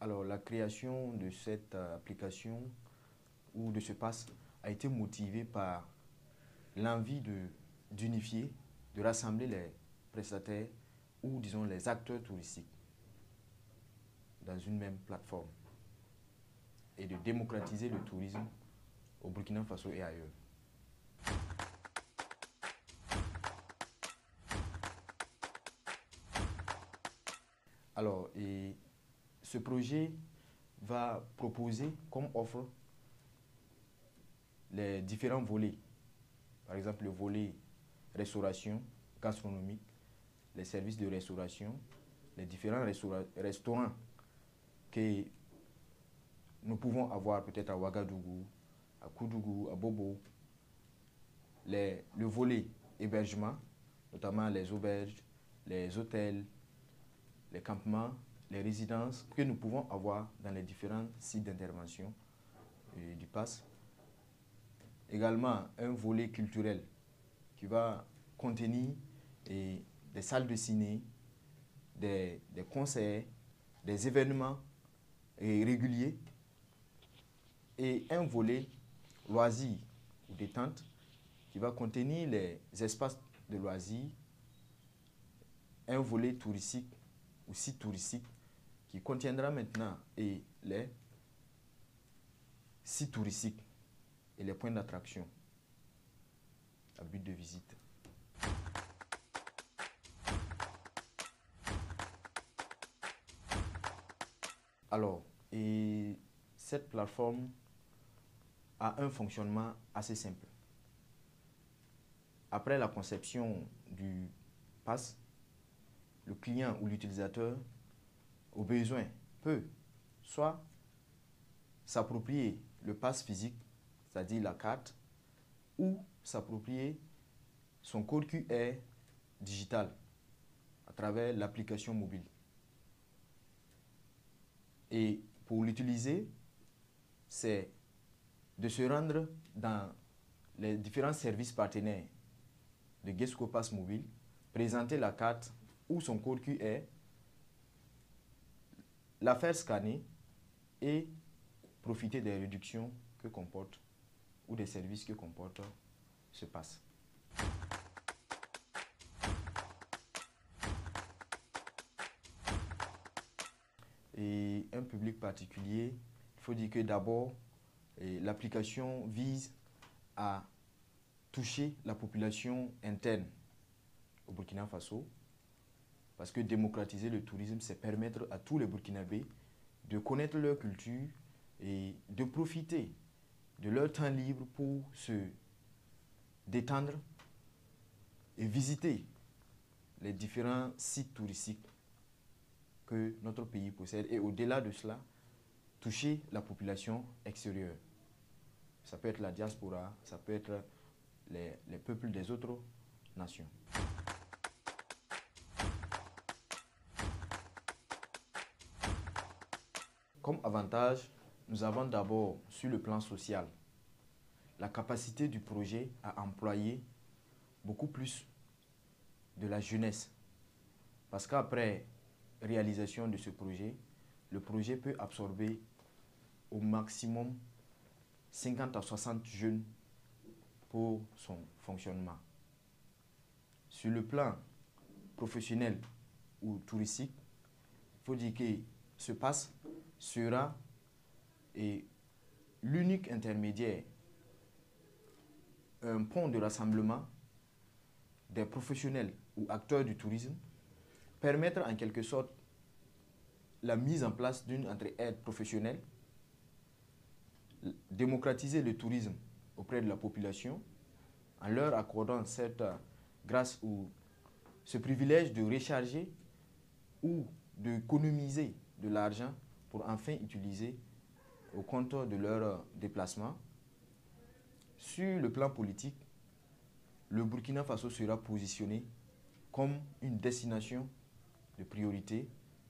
Alors, la création de cette application ou de ce pass a été motivée par l'envie d'unifier, de rassembler les prestataires ou, disons, les acteurs touristiques dans une même plateforme et de démocratiser le tourisme au Burkina Faso et ailleurs. Alors, ce projet va proposer comme offre les différents volets. Par exemple, le volet restauration gastronomique, les services de restauration, les différents restaurants que nous pouvons avoir peut-être à Ouagadougou, à Koudougou, à Bobo. Le volet hébergement, notamment les auberges, les hôtels, les campements, les résidences que nous pouvons avoir dans les différents sites d'intervention du PASS. Également, un volet culturel qui va contenir des salles de ciné, des concerts, des événements réguliers et un volet loisirs ou détente qui va contenir les espaces de loisirs, un volet touristique ou site touristique qui contiendra maintenant les sites touristiques et les points d'attraction à but de visite. Alors, cette plateforme a un fonctionnement assez simple. Après la conception du pass, le client ou l'utilisateur, au besoin, peut soit s'approprier le pass physique, c'est-à-dire la carte, ou s'approprier son code QR digital à travers l'application mobile. Et pour l'utiliser, c'est de se rendre dans les différents services partenaires de Guesco Pass Mobile, présenter la carte ou son code QR, la faire scanner et profiter des réductions que comporte ou des services que comporte ce pass. Et un public particulier, il faut dire que d'abord, l'application vise à toucher la population interne au Burkina Faso, parce que démocratiser le tourisme, c'est permettre à tous les Burkinabés de connaître leur culture et de profiter de leur temps libre pour se détendre et visiter les différents sites touristiques que notre pays possède et au-delà de cela, toucher la population extérieure. Ça peut être la diaspora, ça peut être les peuples des autres nations. Comme avantage, nous avons d'abord, sur le plan social, la capacité du projet à employer beaucoup plus de la jeunesse. Parce qu'après réalisation de ce projet, le projet peut absorber au maximum 50 à 60 jeunes pour son fonctionnement. Sur le plan professionnel ou touristique, il faut dire que ce pass sera l'unique intermédiaire, un pont de rassemblement des professionnels ou acteurs du tourisme, permettre en quelque sorte la mise en place d'une entraide professionnelle, démocratiser le tourisme auprès de la population en leur accordant cette grâce ou ce privilège de recharger ou d'économiser de l'argent pour enfin utiliser au compte de leur déplacement. Sur le plan politique, le Burkina Faso sera positionné comme une destination de priorité,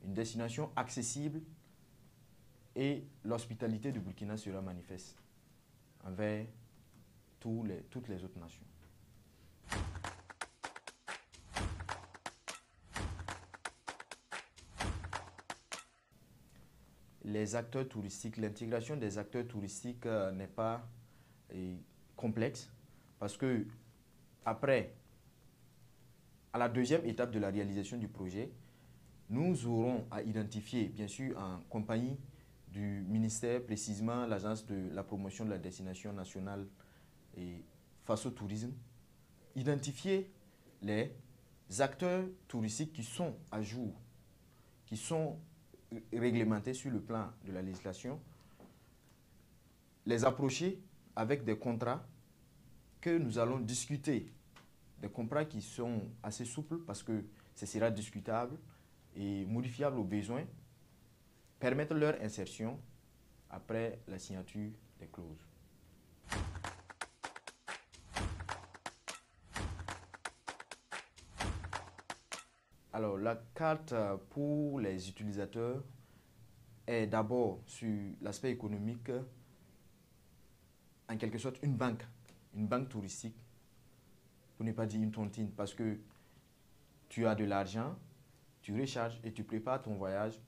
une destination accessible, et l'hospitalité du Burkina sera manifeste envers toutes les autres nations. Les acteurs touristiques, l'intégration des acteurs touristiques n'est pas complexe parce que après, à la deuxième étape de la réalisation du projet, nous aurons à identifier, bien sûr en compagnie du ministère, précisément l'Agence de la promotion de la destination nationale et face au tourisme, identifier les acteurs touristiques qui sont à jour, qui sont réglementés sur le plan de la législation, les approcher avec des contrats que nous allons discuter, des contrats qui sont assez souples parce que ce sera discutable et modifiable au besoin, permettre leur insertion après la signature des clauses. Alors, la carte pour les utilisateurs est d'abord sur l'aspect économique, en quelque sorte une banque touristique, pour ne pas dire une tontine, parce que tu as de l'argent, tu recharges et tu prépares ton voyage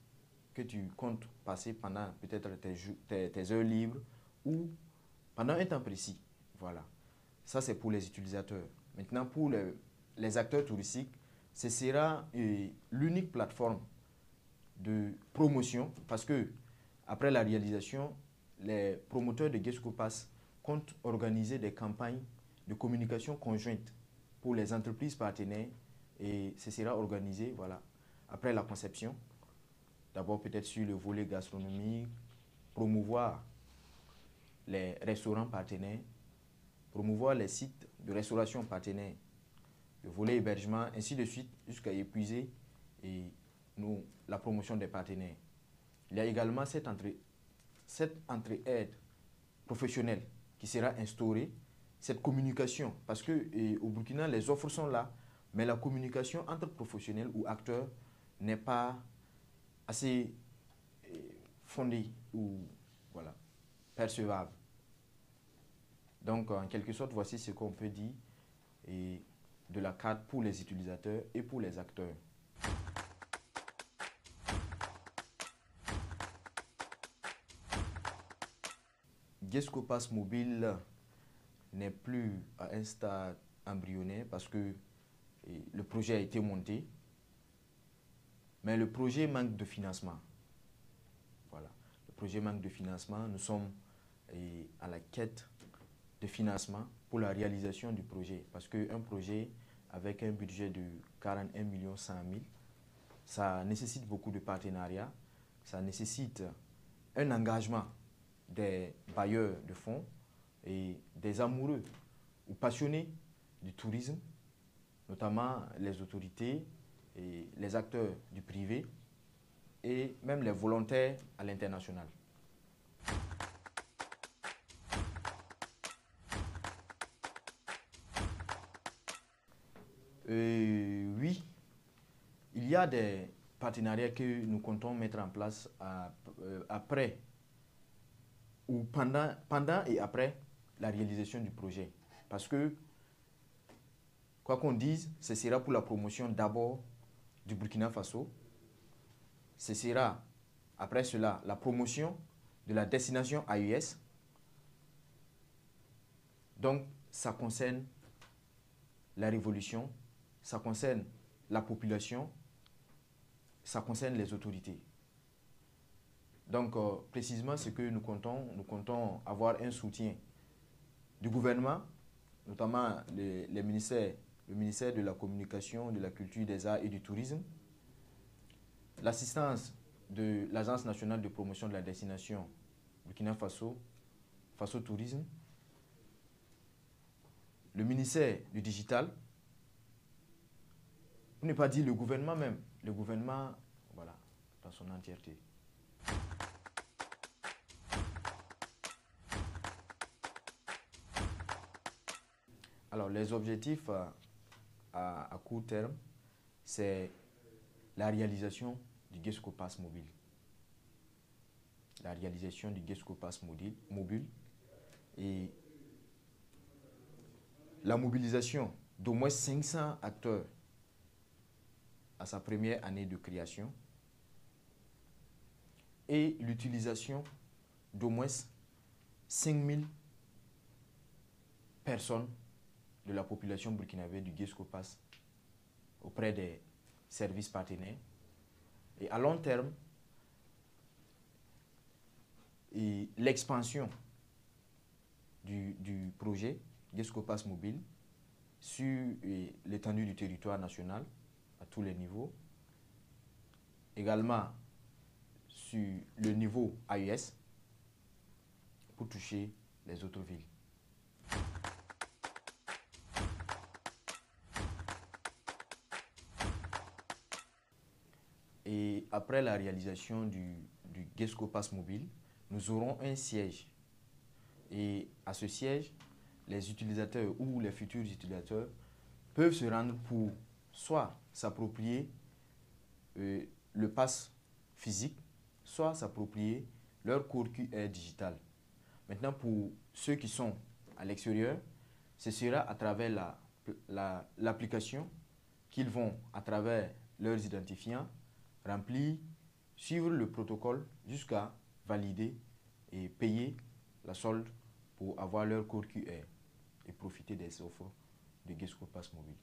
que tu comptes passer pendant peut-être tes heures libres ou pendant un temps précis. Voilà. Ça, c'est pour les utilisateurs. Maintenant, pour les acteurs touristiques, ce sera l'unique plateforme de promotion parce que après la réalisation, les promoteurs de Guesco Pass comptent organiser des campagnes de communication conjointe pour les entreprises partenaires et ce sera organisé voilà, après la conception. D'abord peut-être sur le volet gastronomique, promouvoir les restaurants partenaires, promouvoir les sites de restauration partenaires, le volet hébergement, ainsi de suite, jusqu'à épuiser la promotion des partenaires. Il y a également cette entraide professionnelle qui sera instaurée, cette communication, parce qu'au Burkina, les offres sont là, mais la communication entre professionnels ou acteurs n'est pas assez fondée ou voilà, percevable. Donc, en quelque sorte, voici ce qu'on peut dire de la carte pour les utilisateurs et pour les acteurs. Guesco Pass Mobile n'est plus à un stade embryonnaire parce que le projet a été monté, mais le projet manque de financement. Voilà. Le projet manque de financement. Nous sommes à la quête de financement pour la réalisation du projet. Parce qu'un projet avec un budget de 41 100 000, ça nécessite beaucoup de partenariats, ça nécessite un engagement des bailleurs de fonds et des amoureux ou passionnés du tourisme, notamment les autorités et les acteurs du privé et même les volontaires à l'international. Oui, il y a des partenariats que nous comptons mettre en place après ou pendant et après la réalisation du projet. Parce que, quoi qu'on dise, ce sera pour la promotion d'abord du Burkina Faso. Ce sera, après cela, la promotion de la destination AES. Donc, ça concerne la révolution, ça concerne la population, ça concerne les autorités. Donc, précisément ce que nous comptons avoir un soutien du gouvernement, notamment le ministère de la Communication, de la Culture, des Arts et du Tourisme, l'assistance de l'Agence nationale de promotion de la destination Burkina Faso, Faso Tourisme, le ministère du Digital, pour ne pas dire le gouvernement même, le gouvernement, voilà, dans son entièreté. Alors, les objectifs à court terme, c'est la réalisation du Guesco Pass mobile. La réalisation du Guesco Pass mobile et la mobilisation d'au moins 500 acteurs à sa première année de création et l'utilisation d'au moins 5000 personnes de la population burkinabé du Guesco Pass auprès des services partenaires. Et à long terme, l'expansion du projet Guesco Pass mobile sur l'étendue du territoire national à tous les niveaux. Également sur le niveau AES pour toucher les autres villes. Et après la réalisation du Guesco Pass mobile, nous aurons un siège. Et à ce siège, les utilisateurs ou les futurs utilisateurs peuvent se rendre pour soit s'approprier le pass physique, soit s'approprier leur code QR digital. Maintenant, pour ceux qui sont à l'extérieur, ce sera à travers l'application qu'ils vont, à travers leurs identifiants, remplir, suivre le protocole jusqu'à valider et payer la solde pour avoir leur code QR et profiter des offres de Guesco Pass mobile.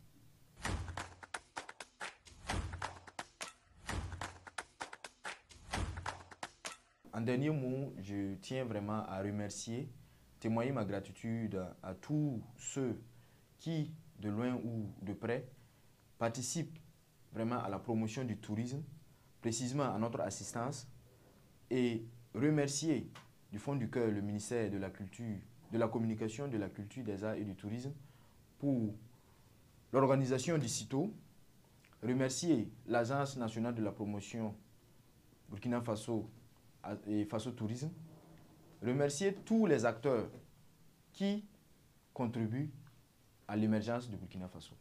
En dernier mot, je tiens vraiment à remercier, témoigner ma gratitude à tous ceux qui, de loin ou de près, participent vraiment à la promotion du tourisme, précisément à notre assistance, et remercier du fond du cœur le ministère de la Culture, de la Communication, de la Culture, des Arts et du Tourisme pour l'organisation du CITO, remercier l'Agence nationale de la promotion Burkina Faso et Faso Tourisme, remercier tous les acteurs qui contribuent à l'émergence du Burkina Faso.